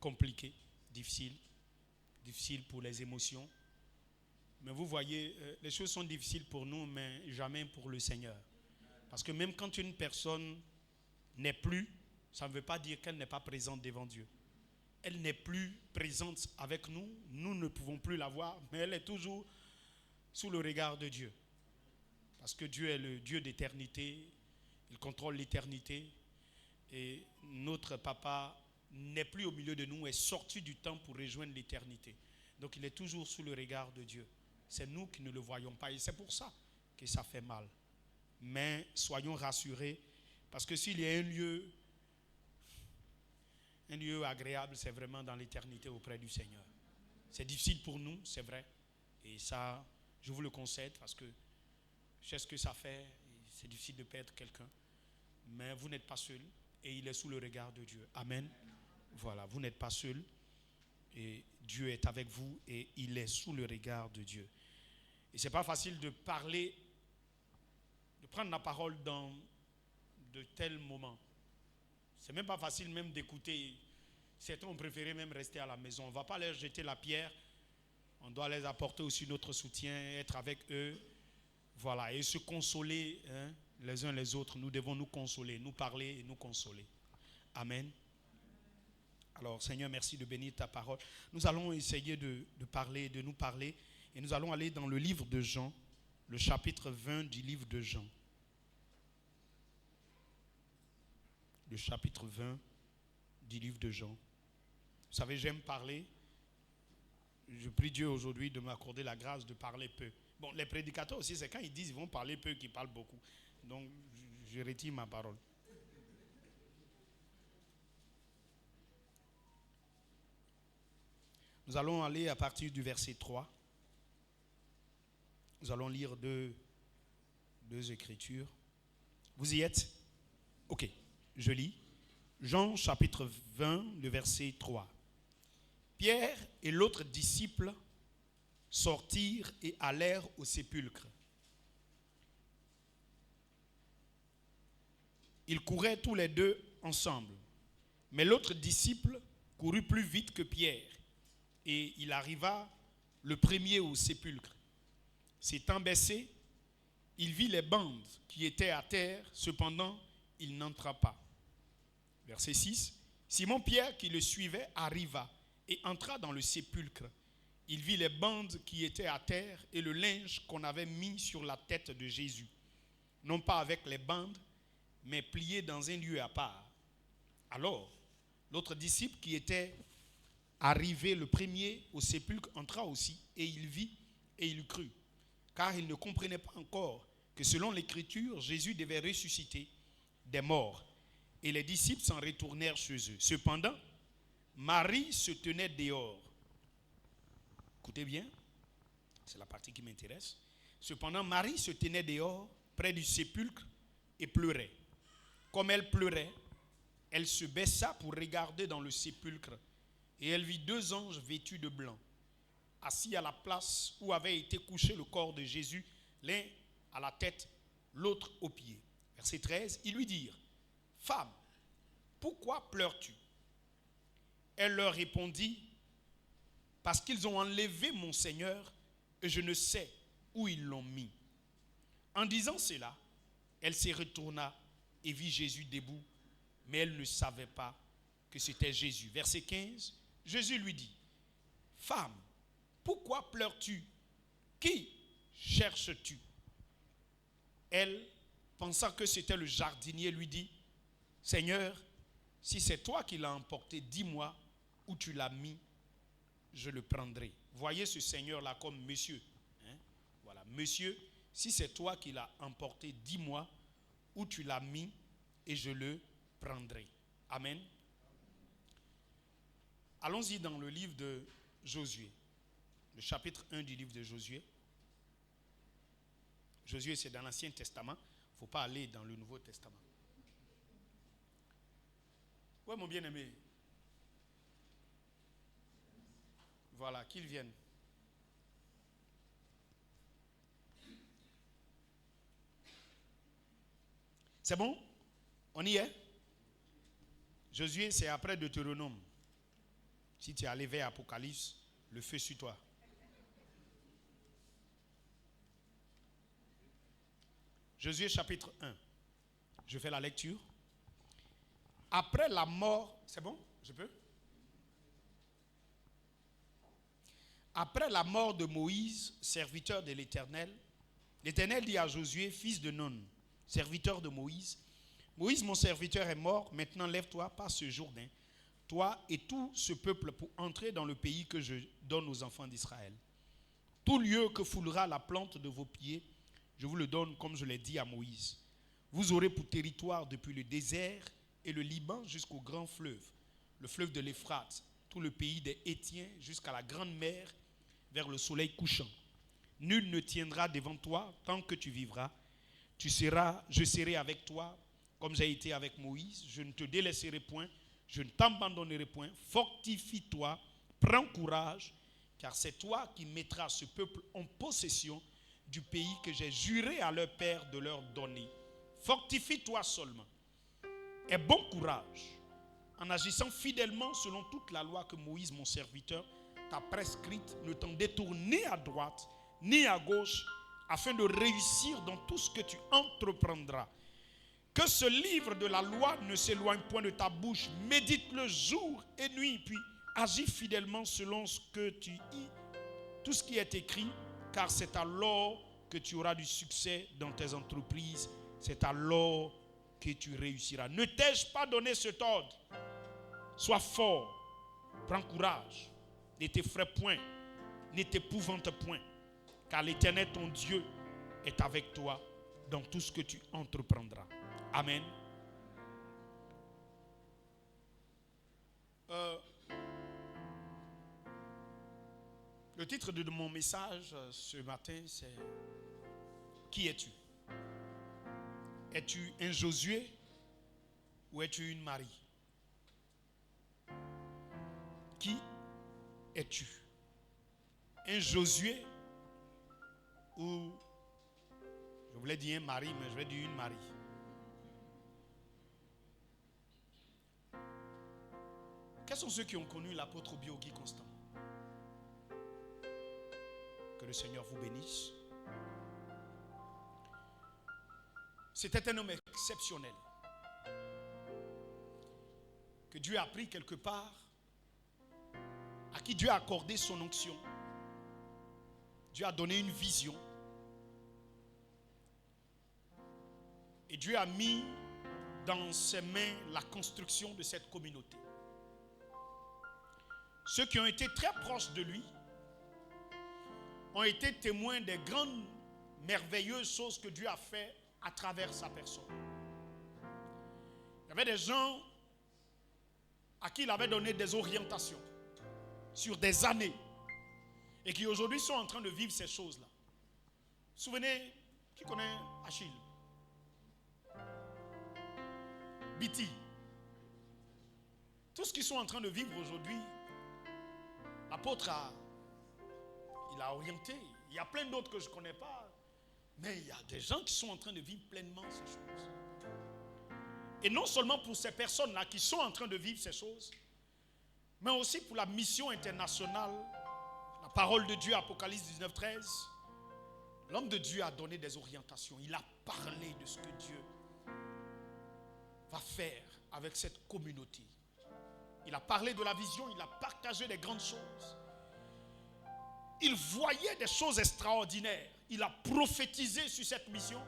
compliqué, difficile pour les émotions. Mais vous voyez, les choses sont difficiles pour nous, mais jamais pour le Seigneur. Parce que même quand une personne n'est plus, ça ne veut pas dire qu'elle n'est pas présente devant Dieu. Elle n'est plus présente avec nous, nous ne pouvons plus la voir, mais elle est toujours sous le regard de Dieu. Parce que Dieu est le Dieu d'éternité, il contrôle l'éternité. Et notre papa n'est plus au milieu de nous, est sorti du temps pour rejoindre l'éternité. Donc il est toujours sous le regard de Dieu. C'est nous qui ne le voyons pas et c'est pour ça que ça fait mal. Mais soyons rassurés, parce que s'il y a un lieu agréable, c'est vraiment dans l'éternité auprès du Seigneur. C'est difficile pour nous, c'est vrai. Et ça, je vous le concède parce que je sais ce que ça fait. C'est difficile de perdre quelqu'un. Mais vous n'êtes pas seul et il est sous le regard de Dieu. Amen. Voilà, vous n'êtes pas seul et Dieu est avec vous et il est sous le regard de Dieu. Et ce n'est pas facile de parler, de prendre la parole dans de tels moments. C'est même pas facile même d'écouter. Certains ont préféré même rester à la maison. On ne va pas leur jeter la pierre. On doit les apporter aussi notre soutien, être avec eux. Voilà, et se consoler les uns les autres. Nous devons nous consoler, nous parler et nous consoler. Amen. Alors, Seigneur, merci de bénir ta parole. Nous allons essayer de parler, de nous parler. Et nous allons aller dans le livre de Jean, le chapitre 20 du livre de Jean. Le chapitre 20 du livre de Jean. Vous savez, j'aime parler. Je prie Dieu aujourd'hui de m'accorder la grâce de parler peu. Bon, les prédicateurs aussi, c'est quand ils disent qu'ils vont parler peu qu'ils parlent beaucoup. Donc, je retire ma parole. Nous allons aller à partir du verset 3. Nous allons lire deux écritures. Vous y êtes? Ok, je lis. Jean chapitre 20, le verset 3. Pierre et l'autre disciple sortirent et allèrent au sépulcre. Ils couraient tous les deux ensemble. Mais l'autre disciple courut plus vite que Pierre. Et il arriva le premier au sépulcre. S'étant baissé, il vit les bandes qui étaient à terre, cependant il n'entra pas. Verset 6. Simon-Pierre qui le suivait arriva et entra dans le sépulcre. Il vit les bandes qui étaient à terre et le linge qu'on avait mis sur la tête de Jésus. Non pas avec les bandes, mais plié dans un lieu à part. Alors, l'autre disciple qui était arrivé le premier au sépulcre entra aussi et il vit et il crut. Car il ne comprenait pas encore que selon l'Écriture, Jésus devait ressusciter des morts. Et les disciples s'en retournèrent chez eux. Cependant, Marie se tenait dehors. Écoutez bien, c'est la partie qui m'intéresse. Cependant, Marie se tenait dehors, près du sépulcre, et pleurait. Comme elle pleurait, elle se baissa pour regarder dans le sépulcre. Et elle vit deux anges vêtus de blanc, assis à la place où avait été couché le corps de Jésus, l'un à la tête, l'autre aux pieds. Verset 13, ils lui dirent, « Femme, pourquoi pleures-tu » Elle leur répondit, « Parce qu'ils ont enlevé mon Seigneur et je ne sais où ils l'ont mis. » En disant cela, elle se retourna et vit Jésus debout, mais elle ne savait pas que c'était Jésus. Verset 15, Jésus lui dit, « Femme, pourquoi pleures-tu? Qui cherches-tu » Elle, pensant que c'était le jardinier, lui dit, « Seigneur, si c'est toi qui l'as emporté, dis-moi où tu l'as mis, je le prendrai. » Voyez ce Seigneur-là comme monsieur. Voilà, monsieur, si c'est toi qui l'as emporté, dis-moi où tu l'as mis et je le prendrai. Amen. Allons-y dans le livre de Josué, le chapitre 1 du livre de Josué. Josué, c'est dans l'Ancien Testament. Il ne faut pas aller dans le Nouveau Testament. Ouais, mon bien-aimé. Voilà, qu'ils viennent. C'est bon? On y est? Josué, c'est après Deutéronome. Si tu es allé vers Apocalypse, le feu sur toi. Josué chapitre 1. Je fais la lecture. Après la mort, c'est bon? Je peux? Après la mort de Moïse, serviteur de l'Éternel, l'Éternel dit à Josué, fils de Nun, serviteur de Moïse, Moïse, mon serviteur, est mort, maintenant lève-toi, passe ce Jourdain, toi et tout ce peuple pour entrer dans le pays que je donne aux enfants d'Israël. Tout lieu que foulera la plante de vos pieds, je vous le donne comme je l'ai dit à Moïse. Vous aurez pour territoire depuis le désert et le Liban jusqu'au grand fleuve, le fleuve de l'Euphrate, tout le pays des Hétiens jusqu'à la grande mer vers le soleil couchant. Nul ne tiendra devant toi tant que tu vivras. Je serai avec toi comme j'ai été avec Moïse. Je ne te délaisserai point, je ne t'abandonnerai point. Fortifie-toi, prends courage, car c'est toi qui mettras ce peuple en possession du pays que j'ai juré à leur père de leur donner. Fortifie-toi seulement. Aie bon courage en agissant fidèlement selon toute la loi que Moïse, mon serviteur, t'a prescrite. Ne t'en détourne ni à droite ni à gauche, afin de réussir dans tout ce que tu entreprendras. Que ce livre de la loi ne s'éloigne point de ta bouche. Médite-le jour et nuit, puis agis fidèlement selon ce que tu tout ce qui est écrit, car c'est alors que tu auras du succès dans tes entreprises. C'est alors que tu réussiras. Ne t'ai-je pas donné cet ordre? Sois fort, prends courage, ne t'effraie point, ne t'épouvante point, car l'Éternel ton Dieu est avec toi dans tout ce que tu entreprendras. Amen. Le titre de mon message ce matin, c'est « Qui es-tu » ? Es-tu un Josué ou es-tu une Marie? Qui es-tu? Un Josué ou, je voulais dire un mari, mais je vais dire une Marie. Quels sont ceux qui ont connu l'apôtre Guy Constant? Que le Seigneur vous bénisse. C'était un homme exceptionnel que Dieu a pris quelque part, à qui Dieu a accordé son onction. Dieu a donné une vision. Et Dieu a mis dans ses mains la construction de cette communauté. Ceux qui ont été très proches de lui ont été témoins des grandes, merveilleuses choses que Dieu a fait à travers sa personne. Il y avait des gens à qui il avait donné des orientations sur des années et qui aujourd'hui sont en train de vivre ces choses-là. Vous vous souvenez, qui connaît Achille? Biti. Tout ce qu'ils sont en train de vivre aujourd'hui, l'apôtre il a orienté. Il y a plein d'autres que je ne connais pas. Mais il y a des gens qui sont en train de vivre pleinement ces choses. Et non seulement pour ces personnes-là qui sont en train de vivre ces choses, mais aussi pour la mission internationale, la parole de Dieu, Apocalypse 19, 13. L'homme de Dieu a donné des orientations. Il a parlé de ce que Dieu va faire avec cette communauté. Il a parlé de la vision, il a partagé des grandes choses. Il voyait des choses extraordinaires. Il a prophétisé sur cette mission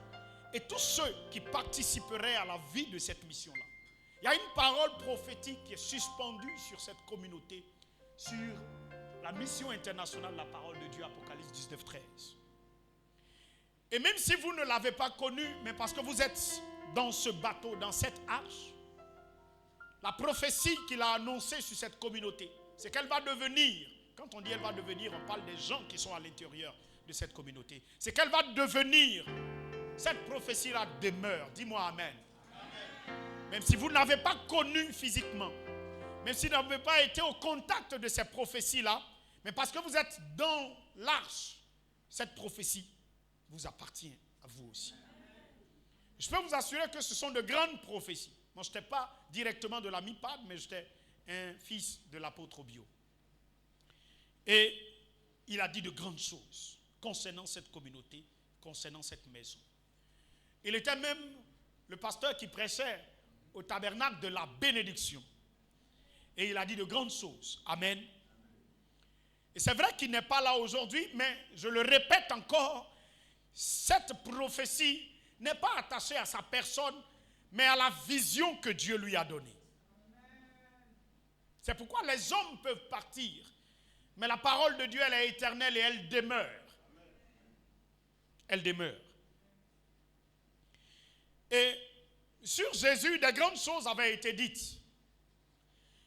et tous ceux qui participeraient à la vie de cette mission-là. Il y a une parole prophétique qui est suspendue sur cette communauté, sur la mission internationale, la parole de Dieu, Apocalypse 19, 13. Et même si vous ne l'avez pas connue, mais parce que vous êtes dans ce bateau, dans cette arche, la prophétie qu'il a annoncée sur cette communauté, c'est qu'elle va devenir, quand on dit elle va devenir, on parle des gens qui sont à l'intérieur de cette communauté. C'est qu'elle va devenir, cette prophétie-là demeure. Dis-moi amen. Amen. Même si vous ne l'avez pas connue physiquement, même si vous n'avez pas été au contact de ces prophéties-là, mais parce que vous êtes dans l'arche, cette prophétie vous appartient à vous aussi. Je peux vous assurer que ce sont de grandes prophéties. Moi, je n'étais pas directement de la MIPAD, mais j'étais un fils de l'apôtre Bio. Et il a dit de grandes choses concernant cette communauté, concernant cette maison. Il était même le pasteur qui prêchait au tabernacle de la bénédiction. Et il a dit de grandes choses. Amen. Et c'est vrai qu'il n'est pas là aujourd'hui, mais je le répète encore, cette prophétie n'est pas attachée à sa personne, mais à la vision que Dieu lui a donnée. C'est pourquoi les hommes peuvent partir, mais la parole de Dieu, elle est éternelle et elle demeure. Elle demeure. Et sur Jésus, des grandes choses avaient été dites.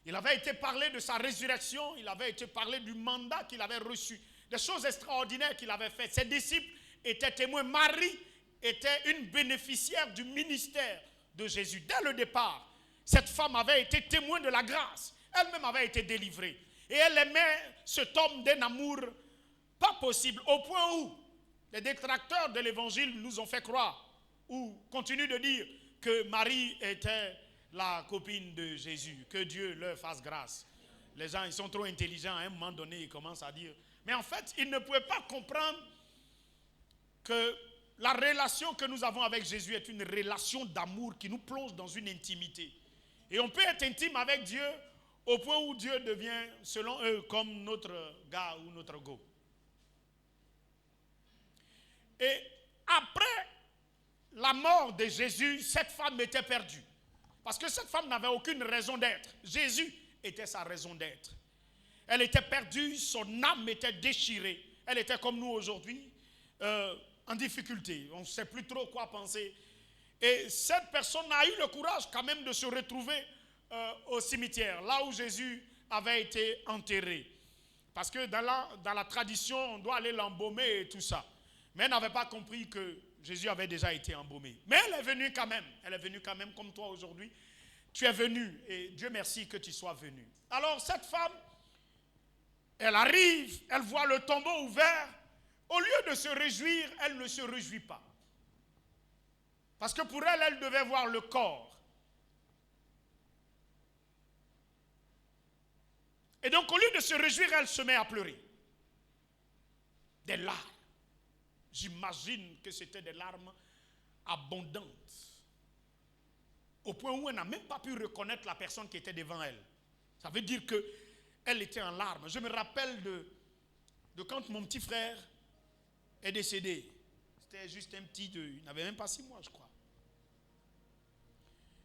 Il avait été parlé de sa résurrection, il avait été parlé du mandat qu'il avait reçu, des choses extraordinaires qu'il avait faites. Ses disciples étaient témoins. Marie était une bénéficiaire du ministère de Jésus. Dès le départ, cette femme avait été témoin de la grâce. Elle-même avait été délivrée. Et elle aimait cet homme d'un amour pas possible, au point où les détracteurs de l'évangile nous ont fait croire, ou continuent de dire que Marie était la copine de Jésus, que Dieu leur fasse grâce. Les gens, ils sont trop intelligents, à un moment donné, ils commencent à dire. Mais en fait, ils ne pouvaient pas comprendre que la relation que nous avons avec Jésus est une relation d'amour qui nous plonge dans une intimité. Et on peut être intime avec Dieu au point où Dieu devient, selon eux, comme notre gars ou notre go. Et après la mort de Jésus, cette femme était perdue. Parce que cette femme n'avait aucune raison d'être. Jésus était sa raison d'être. Elle était perdue, son âme était déchirée. Elle était comme nous aujourd'hui, en difficulté. On ne sait plus trop quoi penser. Et cette personne a eu le courage quand même de se retrouver au cimetière, là où Jésus avait été enterré. Parce que dans la tradition, on doit aller l'embaumer et tout ça. Mais elle n'avait pas compris que Jésus avait déjà été embaumé. Mais elle est venue quand même. Elle est venue quand même comme toi aujourd'hui. Tu es venu et Dieu merci que tu sois venu. Alors cette femme, elle arrive, elle voit le tombeau ouvert. Au lieu de se réjouir, elle ne se réjouit pas. Parce que pour elle, elle devait voir le corps. Et donc au lieu de se réjouir, elle se met à pleurer. Des larmes. J'imagine que c'était des larmes abondantes. Au point où elle n'a même pas pu reconnaître la personne qui était devant elle. Ça veut dire qu'elle était en larmes. Je me rappelle de quand mon petit frère est décédé. C'était juste un petit, il n'avait même pas 6 mois, je crois.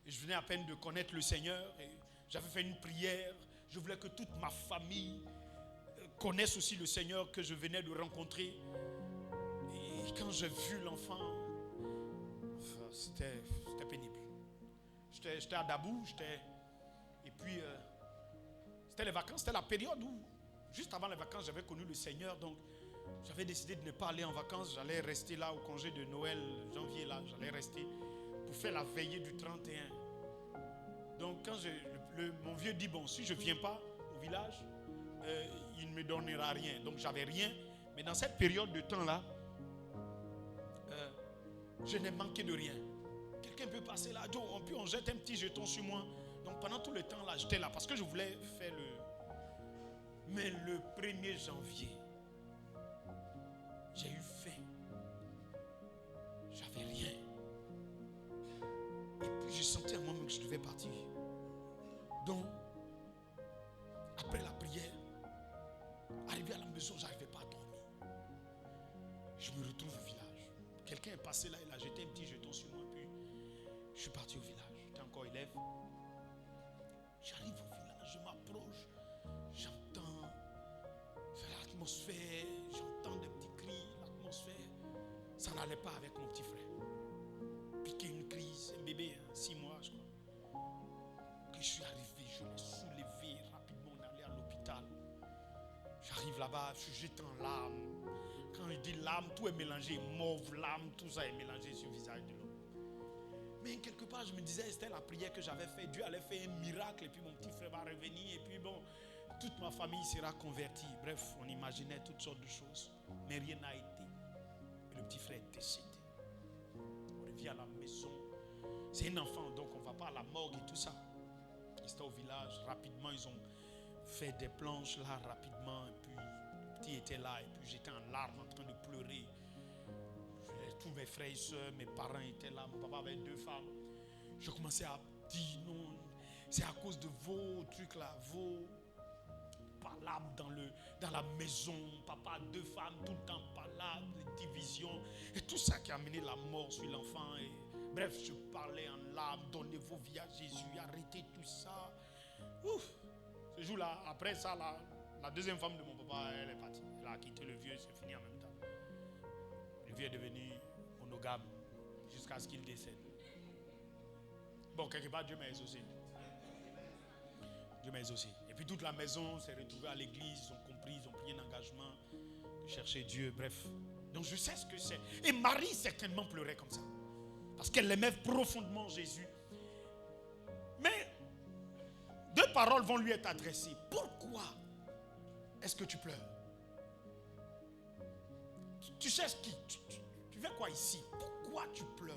Et je venais à peine de connaître le Seigneur. Et j'avais fait une prière. Je voulais que toute ma famille connaisse aussi le Seigneur que je venais de rencontrer. Et quand j'ai vu l'enfant, c'était pénible. J'étais à Dabou, et puis c'était les vacances, c'était la période où, juste avant les vacances, j'avais connu le Seigneur, donc j'avais décidé de ne pas aller en vacances, j'allais rester là au congé de Noël, janvier là, j'allais rester pour faire la veillée du 31. Donc quand mon vieux dit, bon, si je ne viens pas au village, il ne me donnera rien, donc j'avais rien, mais dans cette période de temps là, je n'ai manqué de rien. Quelqu'un peut passer là, puis on jette un petit jeton sur moi. Donc pendant tout le temps là, j'étais là parce que je voulais faire Mais le 1er janvier, j'ai eu faim. J'avais rien. Et puis je sentais à moi-même que je devais partir. Donc, après la prière, arrivé à la maison, je n'arrivais pas à dormir. Je me retrouve au village. Quelqu'un est passé là, il a jeté un petit jeton sur moi, puis je suis parti au village. J'étais encore élève. J'arrive au village, je m'approche, j'entends l'atmosphère, j'entends des petits cris, l'atmosphère. Ça n'allait pas avec mon petit frère. Piqué une crise, un bébé, 6 mois, je crois. Que je suis arrivé, je l'ai soulevé rapidement, on est allé à l'hôpital. J'arrive là-bas, je suis jeté en larmes. Quand je dis larmes, tout est mélangé, mauve, larmes, tout ça est mélangé sur le visage de l'homme. Mais quelque part, je me disais, c'était la prière que j'avais faite. Dieu allait faire un miracle et puis mon petit frère va revenir et puis bon, toute ma famille sera convertie. Bref, on imaginait toutes sortes de choses. Mais rien n'a été. Et le petit frère est décédé. On revient à la maison. C'est un enfant, donc on ne va pas à la morgue et tout ça. Ils étaient au village. Rapidement, ils ont fait des planches là rapidement. Et puis le petit était là. Et puis j'étais en larmes en train de pleurer. Tous mes frères et soeurs, mes parents étaient là. Mon papa avait 2 femmes. Je commençais à dire non, c'est à cause de vos trucs là, vos palabres dans la maison. Papa a 2 femmes, tout le temps palabres, les divisions. Et tout ça qui a amené la mort sur l'enfant. Et bref, je parlais en larmes, donnez vos vies à Jésus, arrêtez tout ça. Ouf. Ce jour-là, après ça, la deuxième femme de mon papa, elle est partie. Elle a quitté le vieux, c'est fini en même temps. Le vieux est devenu monogame jusqu'à ce qu'il décède. Bon, quelque part, Dieu m'a exaucé. Dieu m'a exaucé. Et puis toute la maison s'est retrouvée à l'église, ils ont compris, ils ont pris un engagement de chercher Dieu, bref. Donc je sais ce que c'est. Et Marie certainement pleurait comme ça. Parce qu'elle aimait profondément Jésus. Mais 2 paroles vont lui être adressées. Pourquoi est-ce que tu pleures? Tu cherches qui? Tu fais quoi ici? Pourquoi tu pleures?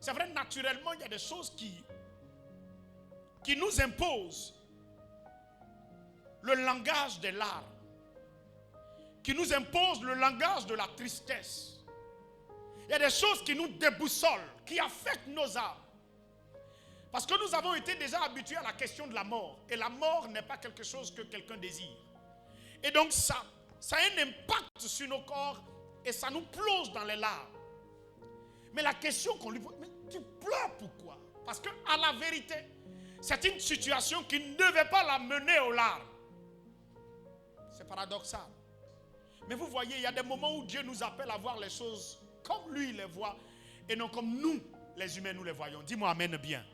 C'est vrai, naturellement, il y a des choses qui nous imposent le langage des larmes, qui nous imposent le langage de la tristesse. Il y a des choses qui nous déboussolent, qui affectent nos âmes. Parce que nous avons été déjà habitués à la question de la mort. Et la mort n'est pas quelque chose que quelqu'un désire. Et donc ça a un impact sur nos corps et ça nous plonge dans les larmes. Mais la question qu'on lui pose, mais tu pleures pourquoi? Parce qu'à la vérité, c'est une situation qui ne devait pas la mener aux larmes. C'est paradoxal. Mais vous voyez, il y a des moments où Dieu nous appelle à voir les choses comme lui les voit et non comme nous, les humains, nous les voyons. Dis-moi amen bien.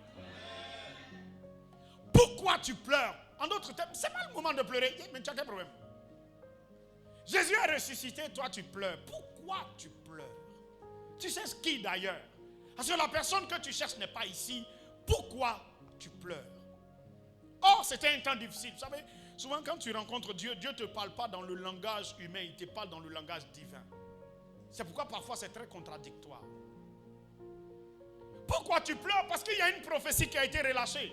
Pourquoi tu pleures? En d'autres termes, ce n'est pas le moment de pleurer. Mais tu as quel problème? Jésus est ressuscité, toi tu pleures. Pourquoi tu pleures? Tu cherches qui d'ailleurs? Parce que la personne que tu cherches n'est pas ici. Pourquoi tu pleures? Or, c'était un temps difficile. Vous savez, souvent quand tu rencontres Dieu, Dieu ne te parle pas dans le langage humain, il te parle dans le langage divin. C'est pourquoi parfois c'est très contradictoire. Pourquoi tu pleures? Parce qu'il y a une prophétie qui a été relâchée.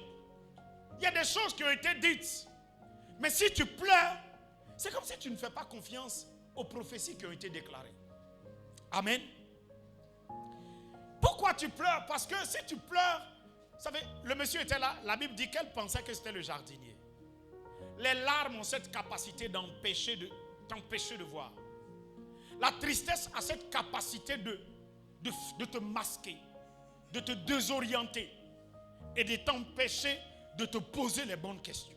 Il y a des choses qui ont été dites. Mais si tu pleures, c'est comme si tu ne fais pas confiance aux prophéties qui ont été déclarées. Amen. Pourquoi tu pleures? Parce que si tu pleures, vous savez, le monsieur était là, la Bible dit qu'elle pensait que c'était le jardinier. Les larmes ont cette capacité t'empêcher de voir. La tristesse a cette capacité de te masquer, de te désorienter et de t'empêcher de te poser les bonnes questions.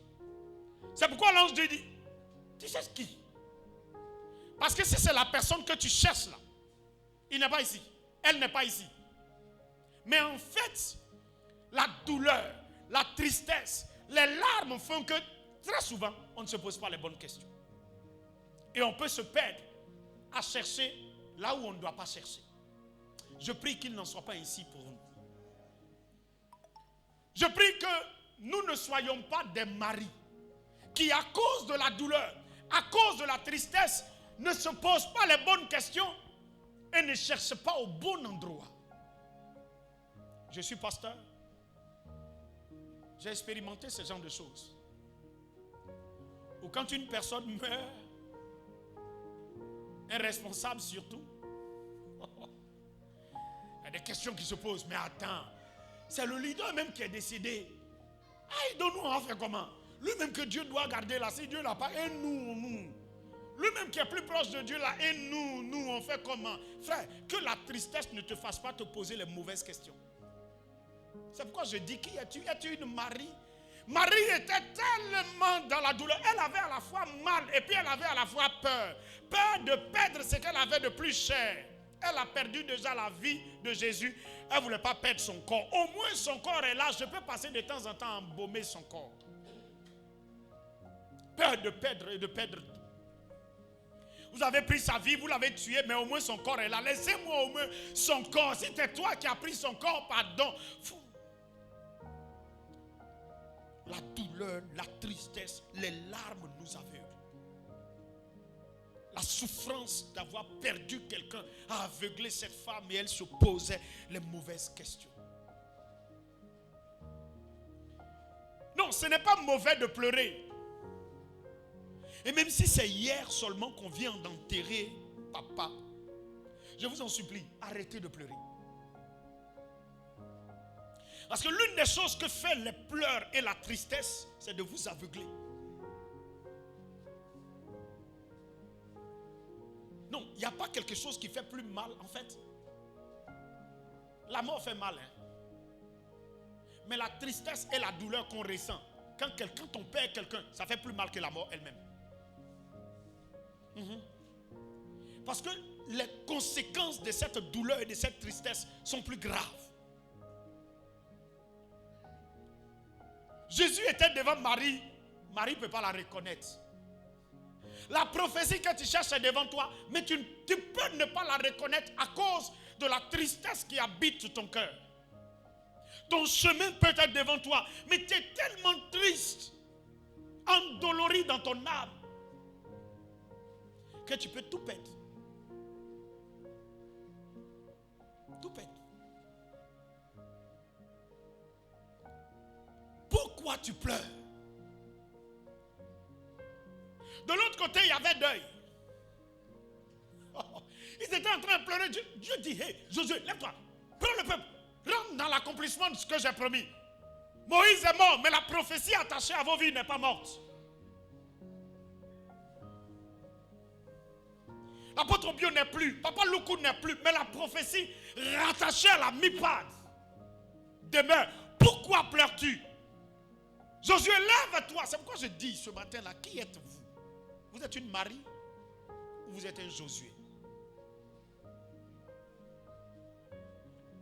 C'est pourquoi l'ange Dieu dit, tu cherches qui? Parce que si c'est la personne que tu cherches là, il n'est pas ici, elle n'est pas ici. Mais en fait, la douleur, la tristesse, les larmes font que très souvent, on ne se pose pas les bonnes questions. Et on peut se perdre à chercher là où on ne doit pas chercher. Je prie qu'il n'en soit pas ici pour nous. Je prie que nous ne soyons pas des maris qui, à cause de la douleur, à cause de la tristesse, ne se posent pas les bonnes questions et ne cherchent pas au bon endroit. Je suis pasteur. J'ai expérimenté ce genre de choses. Ou quand une personne meurt, un responsable surtout, il y a des questions qui se posent. Mais attends, c'est le leader même qui est décédé. Ah, donc nous on va faire comment? Lui-même que Dieu doit garder là, si Dieu l'a pas, et nous. Lui-même qui est plus proche de Dieu là, et nous on fait comment? Frère, que la tristesse ne te fasse pas te poser les mauvaises questions. C'est pourquoi je dis qui es-tu? Es-tu une Marie? Marie était tellement dans la douleur. Elle avait à la fois mal et puis elle avait à la fois peur. Peur de perdre ce qu'elle avait de plus cher. Elle a perdu déjà la vie de Jésus. Elle ne voulait pas perdre son corps. Au moins son corps est là. Je peux passer de temps en temps à embaumer son corps. Peur de perdre et de perdre tout. Vous avez pris sa vie, vous l'avez tué, mais au moins son corps est là. Laissez-moi au moins son corps. Si c'est toi qui as pris son corps, pardon. La douleur, la tristesse, les larmes nous aveuglent. La souffrance d'avoir perdu quelqu'un a aveuglé cette femme et elle se posait les mauvaises questions. Non, ce n'est pas mauvais de pleurer. Et même si c'est hier seulement qu'on vient d'enterrer papa, je vous en supplie, arrêtez de pleurer. Parce que l'une des choses que fait les pleurs et la tristesse, c'est de vous aveugler. Non, il n'y a pas quelque chose qui fait plus mal en fait. La mort fait mal, hein? Mais la tristesse et la douleur qu'on ressent, quand on perd quelqu'un, ça fait plus mal que la mort elle-même. Parce que les conséquences de cette douleur et de cette tristesse sont plus graves. Jésus était devant Marie. Marie ne peut pas la reconnaître. La prophétie que tu cherches est devant toi, mais tu peux ne pas la reconnaître à cause de la tristesse qui habite ton cœur. Ton chemin peut être devant toi, mais tu es tellement triste, endolori dans ton âme, que tu peux tout perdre. Tout perdre. Pourquoi tu pleures? De l'autre côté, il y avait deuil. Ils étaient en train de pleurer. Dieu dit, hey, Josué, lève-toi, prends le peuple, rentre dans l'accomplissement de ce que j'ai promis. Moïse est mort, mais la prophétie attachée à vos vies n'est pas morte. L'apôtre Bio n'est plus, Papa Loukou n'est plus, mais la prophétie rattachée à la MIPAD demeure. Pourquoi pleures-tu? Josué, lève-toi. C'est pourquoi je dis ce matin-là, qui êtes-vous? Vous êtes une Marie ou vous êtes un Josué?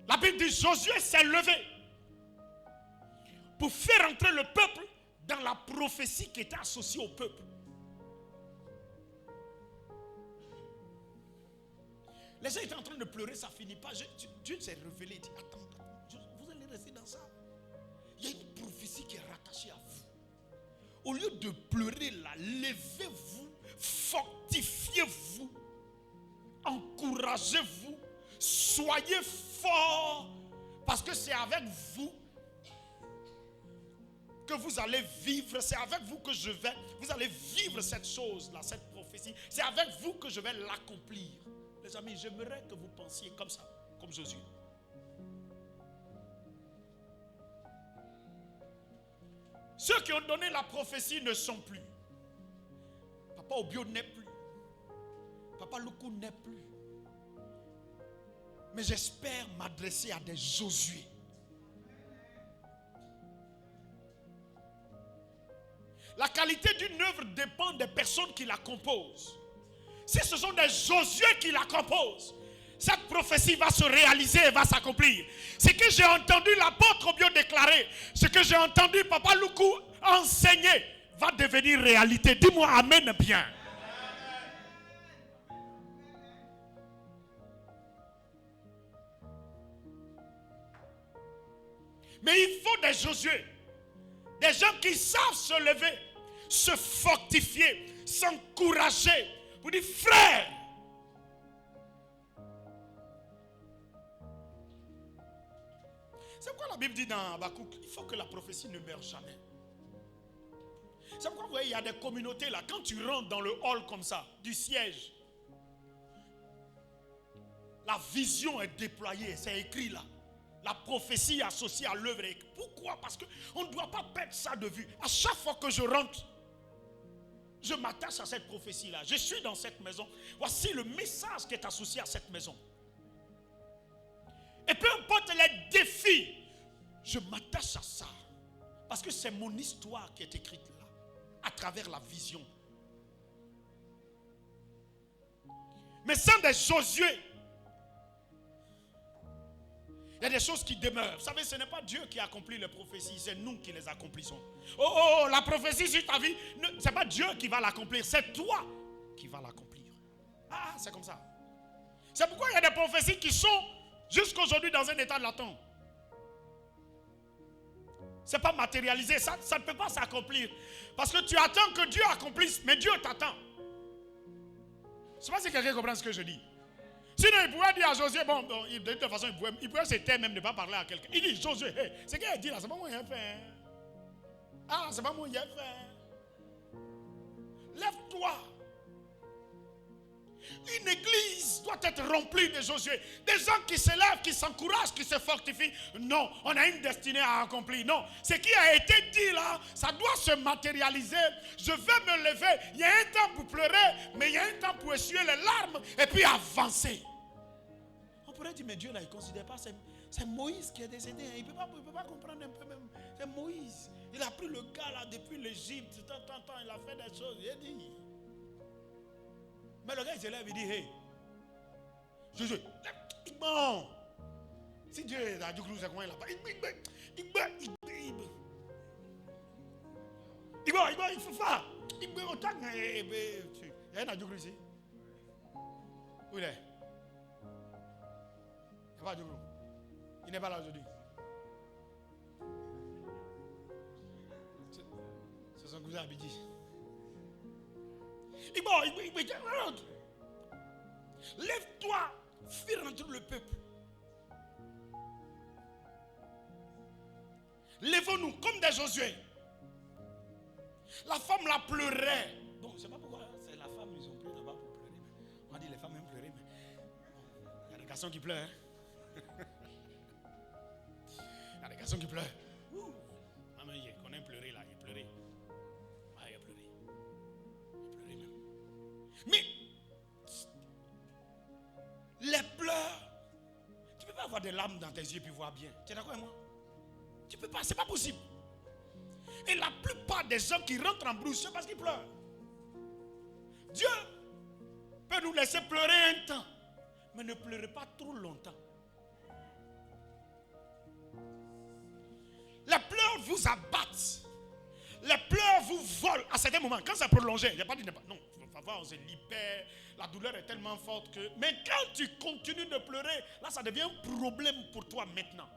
La Bible dit Josué s'est levé pour faire entrer le peuple dans la prophétie qui était associée au peuple. Les gens étaient en train de pleurer, ça ne finit pas. Dieu s'est révélé, il dit attends, vous allez rester dans ça. Il y a une prophétie qui est rattachée à vous. Au lieu de pleurer là, levez-vous, fortifiez-vous, encouragez-vous, soyez forts, parce que c'est avec vous que vous allez vivre, c'est avec vous que vous allez vivre cette chose-là, cette prophétie, c'est avec vous que je vais l'accomplir. Les amis, j'aimerais que vous pensiez comme ça, comme Josué. Ceux qui ont donné la prophétie ne sont plus. Papa Obio n'est plus. Papa Loukou n'est plus. Mais j'espère m'adresser à des Josué. La qualité d'une œuvre dépend des personnes qui la composent. Si ce sont des Josué qui la composent, cette prophétie va se réaliser et va s'accomplir. Ce que j'ai entendu l'apôtre Obio déclarer, ce que j'ai entendu Papa Loukou enseigner, va devenir réalité. Dis-moi amen bien. Mais il faut des Josué, des gens qui savent se lever, se fortifier, s'encourager, pour dire frère, c'est pourquoi la Bible dit dans Habakkuk, il faut que la prophétie ne meure jamais. C'est pourquoi vous voyez, il y a des communautés là, quand tu rentres dans le hall comme ça, du siège, la vision est déployée, c'est écrit là. La prophétie associée à l'œuvre. Pourquoi? Parce qu'on ne doit pas perdre ça de vue. À chaque fois que je rentre, je m'attache à cette prophétie-là. Je suis dans cette maison. Voici le message qui est associé à cette maison. Et peu importe les défis, je m'attache à ça. Parce que c'est mon histoire qui est écrite là, à travers la vision. Mais sans des Josué, il y a des choses qui demeurent. Vous savez, ce n'est pas Dieu qui accomplit les prophéties, c'est nous qui les accomplissons. Oh, la prophétie sur ta vie, ce n'est pas Dieu qui va l'accomplir, c'est toi qui vas l'accomplir. Ah, c'est comme ça. C'est pourquoi il y a des prophéties qui sont jusqu'à aujourd'hui dans un état de latence. Ce n'est pas matérialisé, ça ne peut pas s'accomplir. Parce que tu attends que Dieu accomplisse, mais Dieu t'attend. Je ne sais pas si quelqu'un comprend ce que je dis. Sinon, il pouvait dire à Josué, de toute façon, il pouvait se taire même de ne pas parler à quelqu'un. Il dit, Josué, hey, ce qu'il a dit là, c'est pas moi qui ai fait. Ah, c'est pas moi qui ai fait. Lève-toi. Une église doit être remplie de Josué. Des gens qui se lèvent, qui s'encouragent, qui se fortifient. Non, on a une destinée à accomplir. Non, ce qui a été dit là, ça doit se matérialiser. Je vais me lever. Il y a un temps pour pleurer, mais il y a un temps pour essuyer les larmes et puis avancer. On pourrait dire, mais Dieu là, il ne considère pas. C'est Moïse qui est décédé. Il ne peut pas comprendre un peu même. C'est Moïse. Il a pris le gars là depuis l'Égypte. Il a fait des choses. Il a dit. Mais le gars il se lève et dit, hey, Josué, bon, si Dieu est à Dieu, c'est comment il a pas. Il faut faire. Il y a un Dieu ici. Où il est? Il n'y a pas Dieu. Il n'est pas là aujourd'hui. C'est son cousin Abidi. Lève-toi, fais rentrer le peuple. Lèvons-nous comme des Josué. La femme la pleurait. Bon, je ne sais pas pourquoi c'est la femme, ils ont pris là-bas pour pleurer. On dit les femmes aiment pleurer, mais il y a des garçons qui pleurent. Il y a des garçons qui pleurent. Maman, on aime pleurer là, il a pleuré. Il a pleuré. Mais les pleurs, tu ne peux pas avoir des larmes dans tes yeux puis voir bien. Tu es d'accord avec moi? Tu ne peux pas, c'est pas possible. Et la plupart des hommes qui rentrent en brousse, c'est parce qu'ils pleurent. Dieu peut nous laisser pleurer un temps, mais ne pleurez pas trop longtemps. Les pleurs vous abattent. Les pleurs vous volent à certains moments. Quand c'est prolongé, il n'y a pas de... Non, on se libère. La douleur est tellement forte que... Mais quand tu continues de pleurer, là, ça devient un problème pour toi maintenant.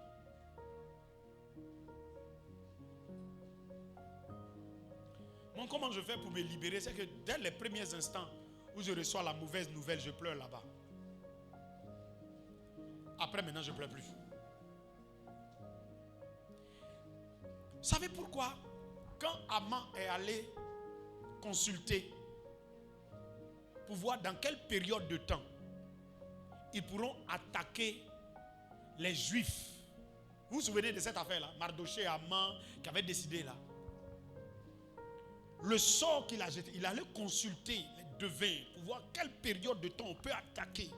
Moi, comment je fais pour me libérer? C'est que dès les premiers instants où je reçois la mauvaise nouvelle, je pleure là-bas. Après, maintenant, je ne pleure plus. Vous savez pourquoi? Quand Haman est allé consulter pour voir dans quelle période de temps ils pourront attaquer les Juifs. Vous vous souvenez de cette affaire-là? Mardoché et Haman qui avaient décidé là. Le sort qu'il a jeté, il allait consulter les devins pour voir quelle période de temps on peut attaquer.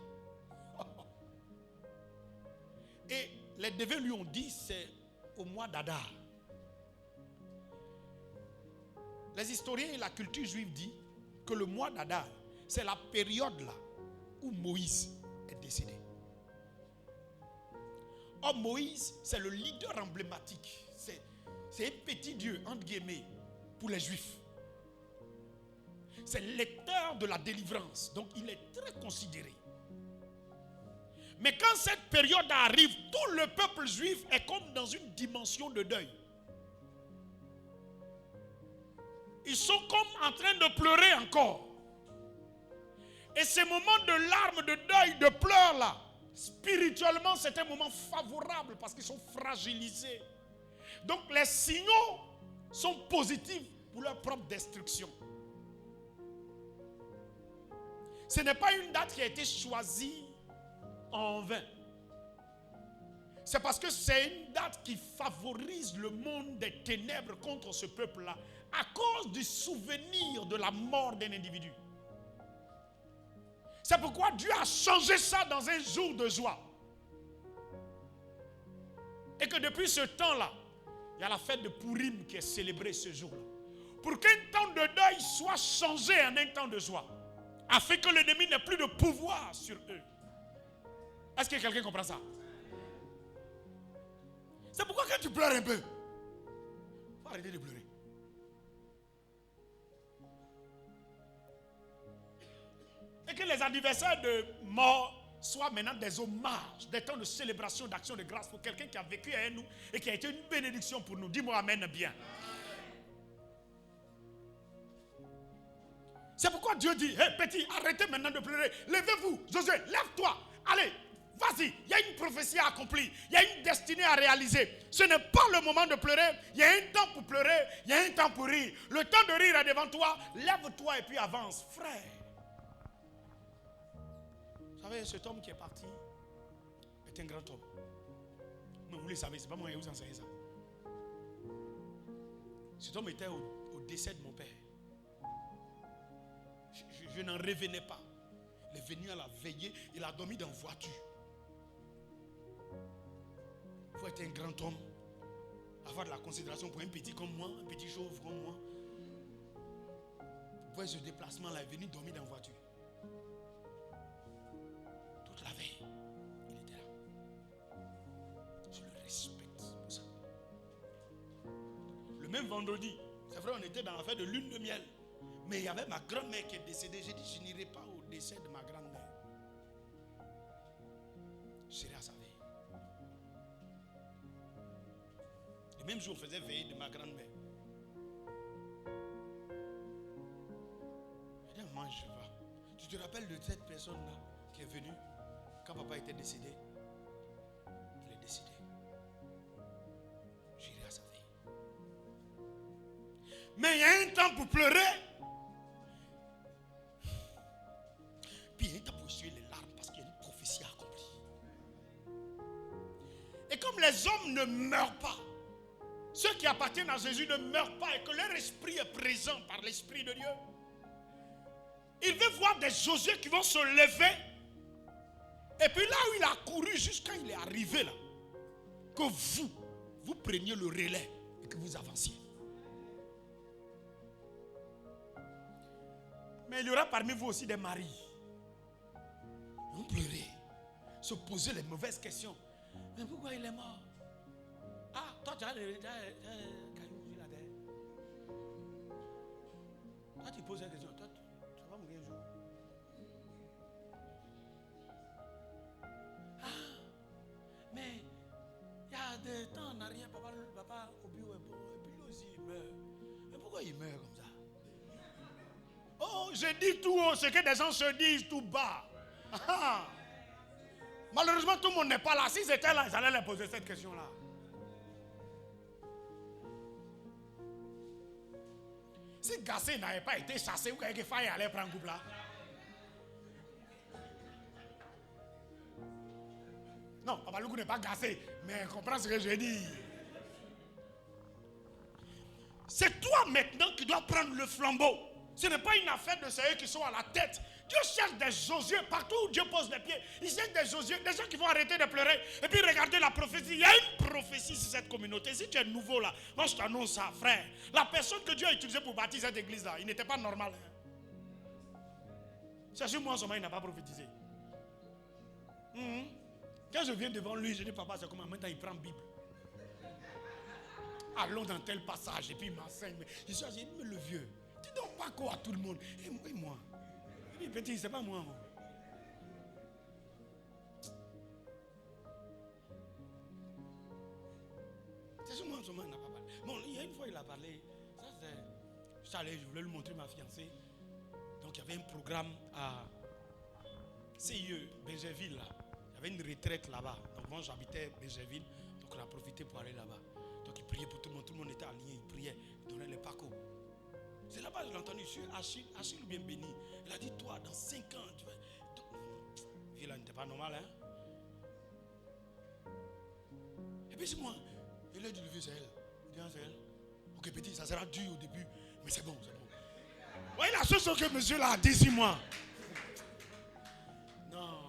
Et les devins lui ont dit c'est au mois d'Adar. Les historiens et la culture juive disent que le mois d'Adar, c'est la période là où Moïse est décédé. Or Moïse, c'est le leader emblématique. C'est un petit Dieu, entre guillemets, pour les Juifs. C'est l'acteur de la délivrance. Donc il est très considéré. Mais quand cette période arrive, tout le peuple juif est comme dans une dimension de deuil. Ils sont comme en train de pleurer encore. Et ces moments de larmes, de deuil, de pleurs là, spirituellement c'est un moment favorable parce qu'ils sont fragilisés. Donc les signaux sont positifs pour leur propre destruction. Ce n'est pas une date qui a été choisie en vain. C'est parce que c'est une date qui favorise le monde des ténèbres contre ce peuple-là à cause du souvenir de la mort d'un individu. C'est pourquoi Dieu a changé ça dans un jour de joie. Et que depuis ce temps-là, il y a la fête de Pourim qui est célébrée ce jour-là. Pour qu'un temps de deuil soit changé en un temps de joie. Afin que l'ennemi n'ait plus de pouvoir sur eux. Est-ce que quelqu'un comprend ça? C'est pourquoi quand tu pleures un peu, il faut arrêter de pleurer. Et que les anniversaires de mort soient maintenant des hommages, des temps de célébration, d'action de grâce pour quelqu'un qui a vécu avec nous et qui a été une bénédiction pour nous. Dis-moi amen bien. C'est pourquoi Dieu dit, hé petit, arrêtez maintenant de pleurer. Levez-vous, Josué, lève-toi. Allez, vas-y, il y a une prophétie à accomplir. Il y a une destinée à réaliser. Ce n'est pas le moment de pleurer. Il y a un temps pour pleurer, il y a un temps pour rire. Le temps de rire est devant toi. Lève-toi et puis avance, frère. savez, cet homme qui est parti est un grand homme. Mais vous le savez, c'est pas moi qui vous enseigne ça. Cet homme était au décès de mon père. Je n'en revenais pas. Il est venu à la veillée, il a dormi dans la voiture. Il faut être un grand homme, avoir de la considération pour un petit comme moi, un petit chauve comme moi. Vous voyez ce déplacement-là, il est venu dormir dans la voiture. Toute la veille, il était là. Je le respecte pour ça. Le même vendredi, c'est vrai, on était dans l'affaire de lune de miel. Mais il y avait ma grand-mère qui est décédée. J'ai dit, je n'irai pas au décès de ma grand-mère. Je serai à sa veille. Le même jour, on faisait veille de ma grand-mère. Je dis, moi, je vais. Tu te rappelles de cette personne-là qui est venue quand papa était décédé? Il est décédé. J'irai à sa veille. Mais il y a un temps pour pleurer. Puis il y a un temps pour essuyer les larmes parce qu'il y a une prophétie accomplie. Et comme les hommes ne meurent pas, ceux qui appartiennent à Jésus ne meurent pas et que leur esprit est présent par l'Esprit de Dieu, il veut voir des Josué qui vont se lever. Et puis là où il a couru jusqu'à il est arrivé là, que vous preniez le relais et que vous avanciez. Mais il y aura parmi vous aussi des maris. Ils vont pleurer, se poser les mauvaises questions. Mais pourquoi il est mort? Ah, toi tu as caillou sur la terre. Toi tu poses la question. Toi, tu vas mourir un jour. Ah, mais il y a des temps en arrière, papa au bureau est bon. Et puis lui aussi il meurt. Mais pourquoi il meurt comme ça? Oh, je dis tout haut ce que des gens se disent tout bas. Ah. Malheureusement, tout le monde n'est pas là. S'ils étaient là, ils allaient leur poser cette question-là. Si Gassé n'avait pas été chassé, vous croyez que Faye allait prendre un couple là? Non, Papa Loukou n'est pas Gassé, mais comprends ce que je dis. C'est toi maintenant qui dois prendre le flambeau. Ce n'est pas une affaire de ceux qui sont à la tête. Dieu cherche des Josué partout où Dieu pose les pieds. Il cherche des Josué, des gens qui vont arrêter de pleurer. Et puis regardez la prophétie. Il y a une prophétie sur cette communauté. Si tu es nouveau là, moi je t'annonce ça, frère. La personne que Dieu a utilisée pour bâtir cette église là, il n'était pas normal. C'est sur moi seulement, il n'a pas prophétisé. Quand je viens devant lui, je dis, papa, c'est comment? Maintenant il prend la Bible. Allons dans tel passage. Et puis il m'enseigne. Je suis dit, mais le vieux. Dis donc pas quoi à tout le monde. Et moi. Il dit, petit, c'est pas moi. C'est sur moi, il n'a pas parlé. Bon, il y a une fois, il a parlé. Ça, je voulais lui montrer ma fiancée. Donc, il y avait un programme à CIE, Bégerville, là. Il y avait une retraite là-bas. Donc, moi, j'habitais Bégerville. Donc, on a profité pour aller là-bas. Donc, il priait pour tout le monde. Tout le monde était aligné. Il priait. Il donnait les pacos. C'est là-bas que je l'ai entendu sur Achille bien béni. Il a dit, toi, dans 5 ans, tu vas... Il n'était pas normal, hein. Et puis c'est moi. Il a dit, le vieux, c'est elle. Il dit, c'est elle. Ok, petit, ça sera dur au début. Mais c'est bon, c'est bon. Voyez la chose que monsieur là a dit 6 mois. Non.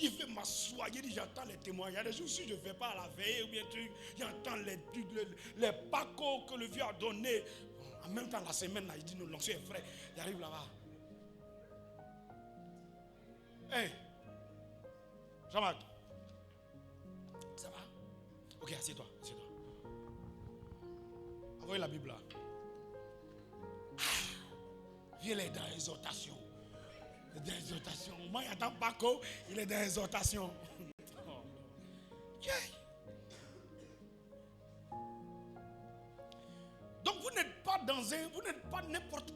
Il veut m'asseoir. Il dit, j'entends les témoins. Il y a des jours, si je ne vais pas à la veille ou bien truc, j'entends les pacos que le vieux a donnés. En même temps, la semaine, là, il dit, non, l'onction est frais. Il arrive là-bas. Hey, Jean-Marc. Ça va? Ok, assieds-toi, assieds-toi. Envoyez la Bible là. Viens les dans l'exhortation. Dans l'exhortation. Moi, il n'attend pas Paco, il est dans l'exhortation. Donc vous n'êtes pas vous n'êtes pas n'importe où.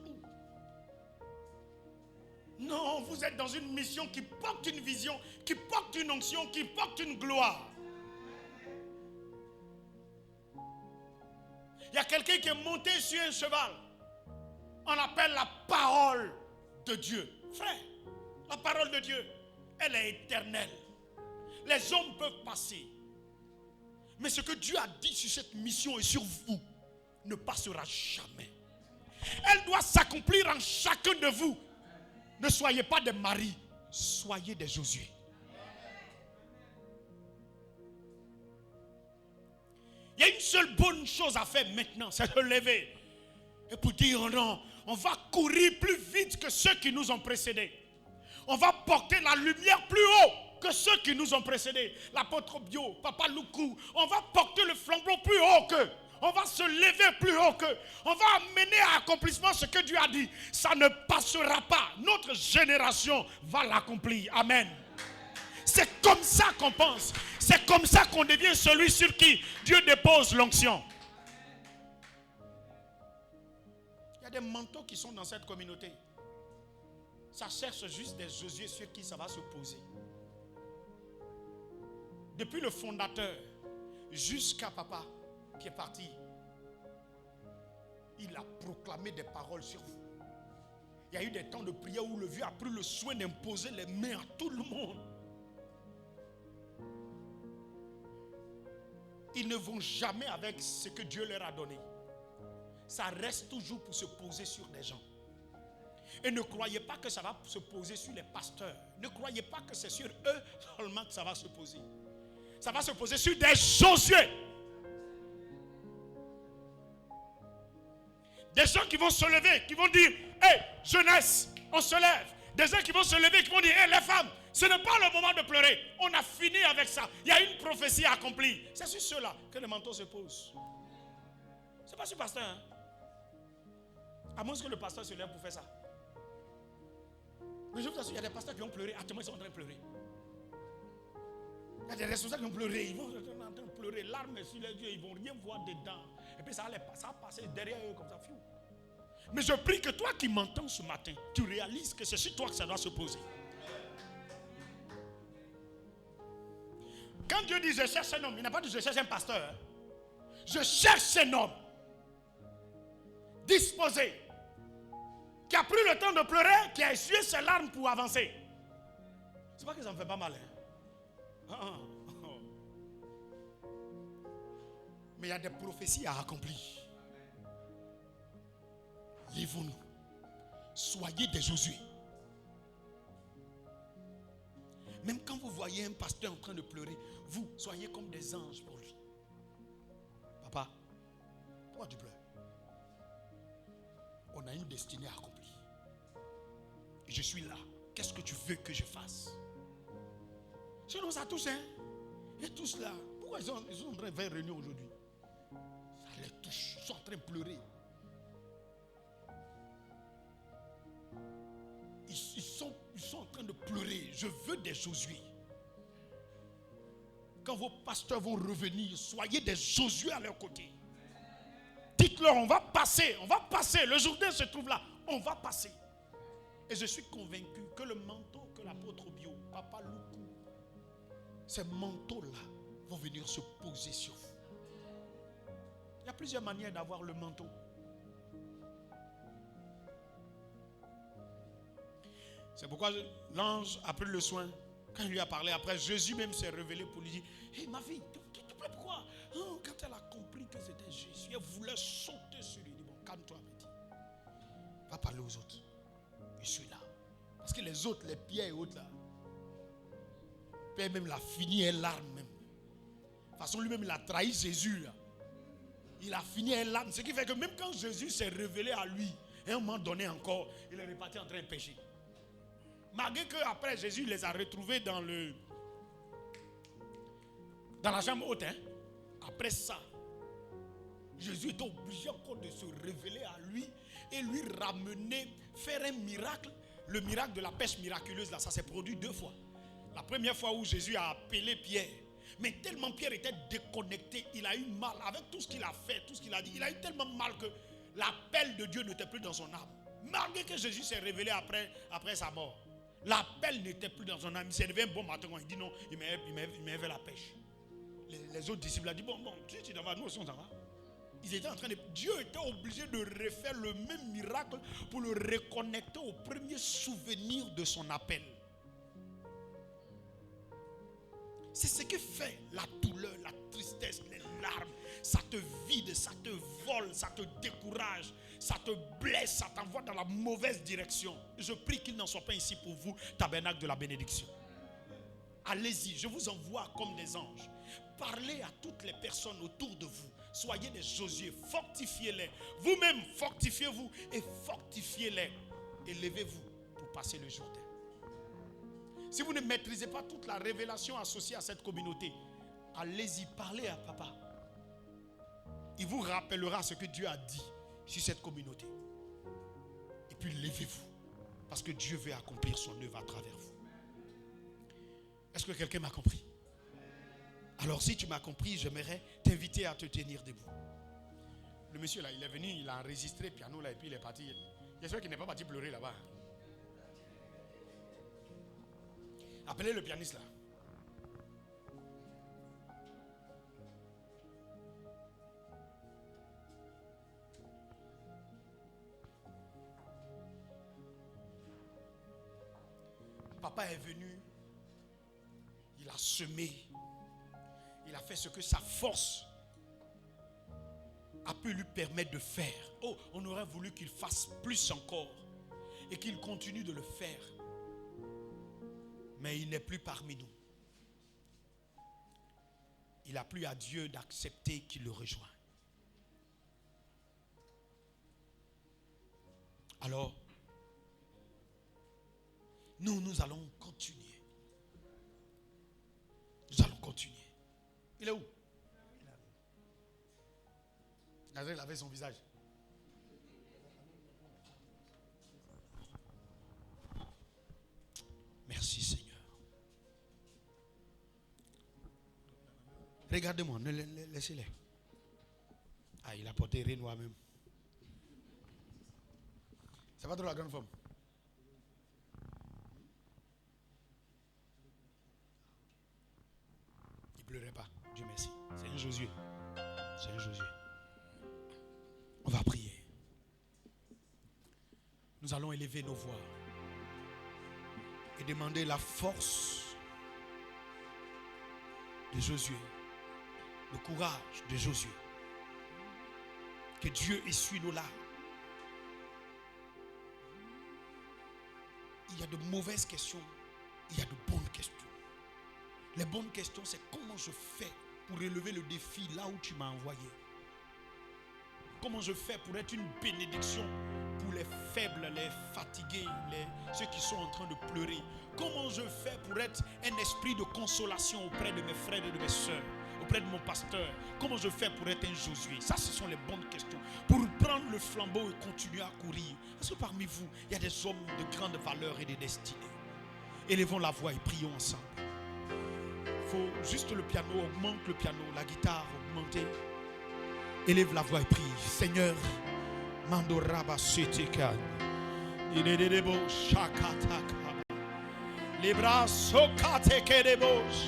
Non, vous êtes dans une mission qui porte une vision, qui porte une onction, qui porte une gloire. Il y a quelqu'un qui est monté sur un cheval. On appelle la parole de Dieu. Frère, La parole de Dieu, elle est éternelle. Les hommes peuvent passer. Mais ce que Dieu a dit sur cette mission et sur vous ne passera jamais. Elle doit s'accomplir en chacun de vous. Ne soyez pas des Marie, soyez des Josué. Il y a une seule bonne chose à faire maintenant, c'est de lever. Et pour dire non, on va courir plus vite que ceux qui nous ont précédés. On va porter la lumière plus haut que ceux qui nous ont précédés. L'apôtre Bio, Papa Loukou, on va porter le flambeau plus haut qu'eux. On va se lever plus haut qu'eux. On va amener à accomplissement ce que Dieu a dit. Ça ne passera pas. Notre génération va l'accomplir. Amen. C'est comme ça qu'on pense. C'est comme ça qu'on devient celui sur qui Dieu dépose l'onction. Il y a des manteaux qui sont dans cette communauté. Ça cherche juste des Josué sur qui ça va se poser. Depuis le fondateur jusqu'à papa qui est parti, il a proclamé des paroles sur vous. Il y a eu des temps de prière où le vieux a pris le soin d'imposer les mains à tout le monde. Ils ne vont jamais avec ce que Dieu leur a donné. Ça reste toujours pour se poser sur des gens. Et ne croyez pas que ça va se poser sur les pasteurs. Ne croyez pas que c'est sur eux seulement que ça va se poser. Ça va se poser sur des Josué. Des gens qui vont se lever, qui vont dire, hey, jeunesse, on se lève. Des gens qui vont se lever, qui vont dire, hey, les femmes, ce n'est pas le moment de pleurer. On a fini avec ça. Il y a une prophétie accomplie. C'est sur ceux-là que le manteau se pose. Ce n'est pas sur le pasteur. Hein? À moins que le pasteur se lève pour faire ça. Mais je vous assure, il y a des pasteurs qui vont pleurer. Actuellement, ils sont en train de pleurer. Il y a des responsables qui vont pleurer. Ils vont en train de pleurer. Larmes sur les yeux. Ils ne vont rien voir dedans. Et puis ça va passer derrière eux comme ça. Mais je prie que toi qui m'entends ce matin, tu réalises que c'est sur toi que ça doit se poser. Quand Dieu dit je cherche un homme, il n'a pas dit je cherche un pasteur. Hein. Je cherche un homme disposé, qui a pris le temps de pleurer, qui a essuyé ses larmes pour avancer. C'est pas que ça me fait pas mal. Hein? Mais il y a des prophéties à accomplir. Lèvons-nous. Soyez des Josué. Même quand vous voyez un pasteur en train de pleurer, vous soyez comme des anges pour lui. Papa, pourquoi tu pleures? On a une destinée à accomplir. Et je suis là. Qu'est-ce que tu veux que je fasse? Sinon ça touche, hein? Et tous là. Pourquoi ils sont en train de faire réunion aujourd'hui? Ça les touche. Ils sont en train de pleurer. Ils sont en train de pleurer. Je veux des Josué. Quand vos pasteurs vont revenir, soyez des Josué à leur côté. Dites-leur, on va passer. Le Jourdain se trouve là. On va passer. Et je suis convaincu que le manteau que l'apôtre Bio, Papa Loukou, ces manteaux-là vont venir se poser sur vous. Il y a plusieurs manières d'avoir le manteau. C'est pourquoi l'ange a pris le soin. Quand il lui a parlé après, Jésus même s'est révélé pour lui dire, hé ma fille, tu plais pourquoi? Oh, quand elle a compris que c'était Jésus, elle voulait sauter sur lui. Il dit, bon, calme-toi, petit. Va parler aux autres. Je suis là. Parce que les autres, les pierres et autres là, Père même l'a fini en larmes même. De toute façon, lui-même, il a trahi Jésus là. Il a fini en larmes. Ce qui fait que même quand Jésus s'est révélé à lui, à un moment donné encore, il est reparti en train de pécher. Malgré qu'après Jésus les a retrouvés dans la chambre haute. Hein? Après ça, Jésus était obligé encore de se révéler à lui et lui ramener, faire un miracle. Le miracle de la pêche miraculeuse, là, ça s'est produit 2 fois. La première fois où Jésus a appelé Pierre. Mais tellement Pierre était déconnecté, il a eu mal avec tout ce qu'il a fait, tout ce qu'il a dit. Il a eu tellement mal que l'appel de Dieu n'était plus dans son âme. Malgré que Jésus s'est révélé après sa mort. L'appel n'était plus dans son âme. Il s'est réveillé un bon matin. Il dit non, il m'a fait la pêche. Les autres disciples ont dit bon, tu t'en vas, nous aussi on s'en va. Ils étaient en train de. Dieu était obligé de refaire le même miracle pour le reconnecter au premier souvenir de son appel. C'est ce qui fait la douleur, la tristesse, les larmes. Ça te vide, ça te vole, ça te décourage, ça te blesse, ça t'envoie dans la mauvaise direction. Je prie qu'il n'en soit pas ici pour vous, tabernacle de la bénédiction. Allez-y, je vous envoie comme des anges. Parlez à toutes les personnes autour de vous. Soyez des Josué, fortifiez-les. Vous-même, fortifiez-vous et fortifiez-les. Et levez-vous pour passer le Jourdain. Si vous ne maîtrisez pas toute la révélation associée à cette communauté, allez-y, parlez à papa. Il vous rappellera ce que Dieu a dit sur cette communauté. Et puis levez-vous. Parce que Dieu veut accomplir son œuvre à travers vous. Est-ce que quelqu'un m'a compris? Alors si tu m'as compris, j'aimerais t'inviter à te tenir debout. Le monsieur là, il est venu, il a enregistré le piano là et puis il est parti. J'espère qu'il n'est pas parti pleurer là-bas. Appelez le pianiste là. Papa est venu, il a semé, il a fait ce que sa force a pu lui permettre de faire. Oh, on aurait voulu qu'il fasse plus encore et qu'il continue de le faire. Mais il n'est plus parmi nous. Il a plu à Dieu d'accepter qu'il le rejoigne. Alors, nous allons continuer. Nous allons continuer. Il est où? Nazareth avait son visage. Merci Seigneur. Regardez-moi, laissez-les. Ah, il a porté Renoir même. C'est pas trop la grande femme. Il ne pleurait pas. Dieu merci. C'est un Josué. C'est un Josué. On va prier. Nous allons élever nos voix et demander la force de Josué, le courage de Josué. Que Dieu essuie nos larmes. Il y a de mauvaises questions, il y a de bonnes questions. Les bonnes questions, c'est comment je fais pour relever le défi là où tu m'as envoyé. Comment je fais pour être une bénédiction pour les faibles, les fatigués, ceux qui sont en train de pleurer. Comment je fais pour être un esprit de consolation auprès de mes frères et de mes soeurs, auprès de mon pasteur. Comment je fais pour être un Josué? Ça, ce sont les bonnes questions. Pour prendre le flambeau et continuer à courir. Parce que parmi vous, il y a des hommes de grande valeur et de destinée. Élevons la voix et prions ensemble. Il faut juste le piano, augmente le piano, la guitare, augmenter. Élève la voix et prie. Seigneur, Mandoraba Setekan. Idedebo Shakataka. Les bras sokate kedebos.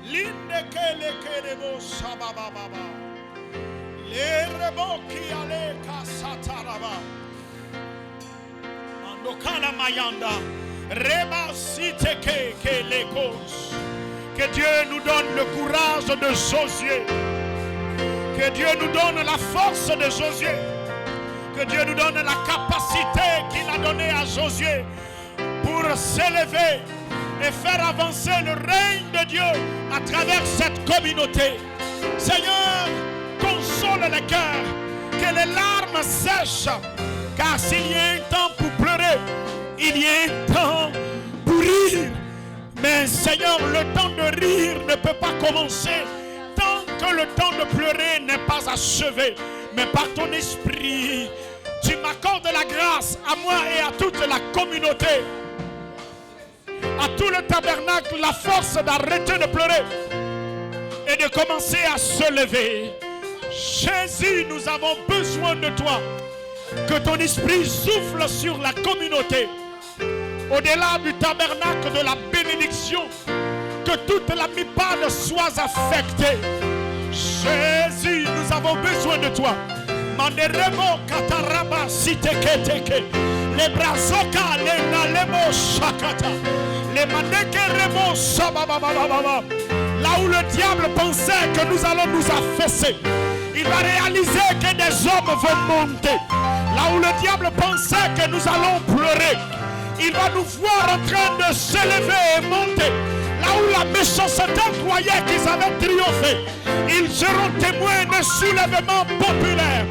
Linde kele kedebos sabababa. Les reboki ale kasataraba. Mandokala mayanda. Reba siteke kelekos. Que Dieu nous donne le courage de Josué. Que Dieu nous donne la force de Josué. Que Dieu nous donne la capacité qu'il a donnée à Josué pour s'élever et faire avancer le règne de Dieu à travers cette communauté. Seigneur, console les cœurs, que les larmes sèchent, car s'il y a un temps pour pleurer, il y a un temps pour rire. Mais Seigneur, le temps de rire ne peut pas commencer tant que le temps de pleurer n'est pas achevé. Mais par ton esprit, tu m'accordes la grâce à moi et à toute la communauté, à tout le tabernacle, la force d'arrêter de pleurer et de commencer à se lever. Jésus, nous avons besoin de toi. Que ton esprit souffle sur la communauté. Au-delà du tabernacle de la bénédiction, que toute la mipade soit affectée. Jésus, nous avons besoin de toi. Manderemo kataraba siteketeke. Les brazoka, les nalemo shakata. Les Manekeremo Sabababababa. Là où le diable pensait que nous allons nous affaisser, il va réaliser que des hommes vont monter. Là où le diable pensait que nous allons pleurer, il va nous voir en train de s'élever et monter. Là où la méchanceté croyait qu'ils avaient triomphé, ils seront témoins d'un soulèvement populaire.